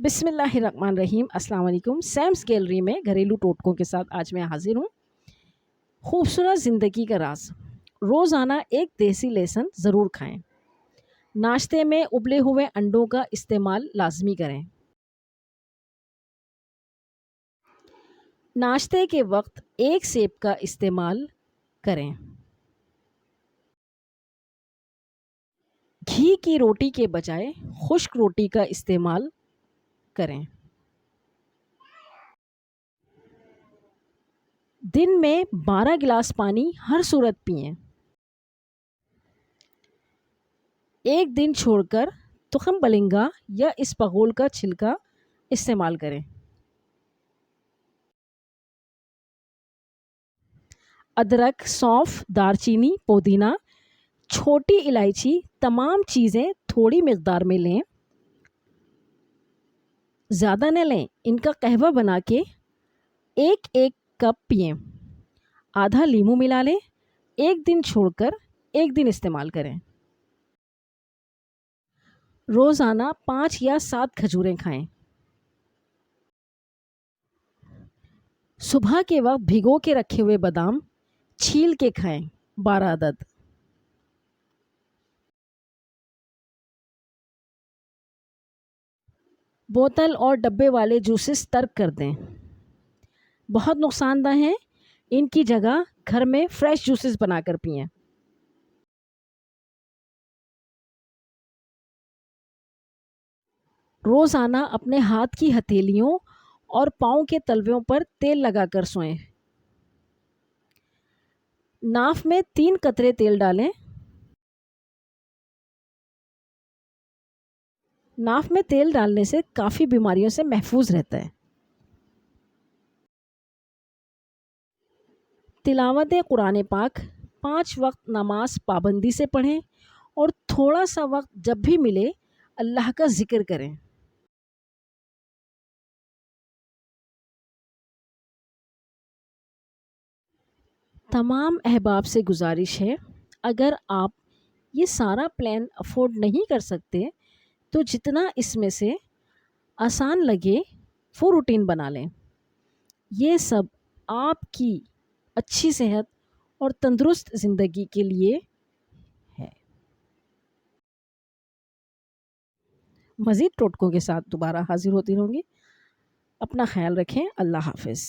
بسم اللہ الرحمن الرحیم۔ السلام علیکم۔ سیمس گیلری میں گھریلو ٹوٹکوں کے ساتھ آج میں حاضر ہوں۔ خوبصورت زندگی کا راز، روزانہ ایک دیسی لیسن ضرور کھائیں۔ ناشتے میں ابلے ہوئے انڈوں کا استعمال لازمی کریں۔ ناشتے کے وقت ایک سیب کا استعمال کریں۔ گھی کی روٹی کے بجائے خشک روٹی کا استعمال کریں۔ دن میں 12 گلاس پانی ہر صورت پئیں۔ ایک دن چھوڑ کر تخم بلنگا یا اسپغول کا چھلکا استعمال کریں۔ ادرک، سونف، دارچینی، پودینہ، چھوٹی الائچی تمام چیزیں تھوڑی مقدار میں لیں، زیادہ نہ لیں۔ ان کا قہوہ بنا کے ایک کپ پئیں۔ آدھا لیمو ملا لیں۔ ایک دن چھوڑ کر ایک دن استعمال کریں۔ روزانہ 5 یا 7 کھجوریں کھائیں۔ صبح کے وقت بھگو کے رکھے ہوئے بادام چھیل کے کھائیں، 12 عدد۔ بوتل اور ڈبے والے جوسز ترک کر دیں، بہت نقصان دہ ہیں۔ ان کی جگہ گھر میں فریش جوسز بنا کر پئیں۔ روزانہ اپنے ہاتھ کی ہتھیلیوں اور پاؤں کے تلووں پر تیل لگا کر سوئیں۔ ناف میں 3 قطرے تیل ڈالیں۔ ناف میں تیل ڈالنے سے کافی بیماریوں سے محفوظ رہتا ہے۔ تلاوت قرآن پاک 5 وقت نماز پابندی سے پڑھیں اور تھوڑا سا وقت جب بھی ملے اللہ کا ذکر کریں۔ تمام احباب سے گزارش ہے، اگر آپ یہ سارا پلان افورڈ نہیں کر سکتے تو جتنا اس میں سے آسان لگے وہ روٹین بنا لیں۔ یہ سب آپ کی اچھی صحت اور تندرست زندگی کے لیے ہے۔ مزید ٹوٹکوں کے ساتھ دوبارہ حاضر ہوتی رہوں گی۔ اپنا خیال رکھیں۔ اللہ حافظ۔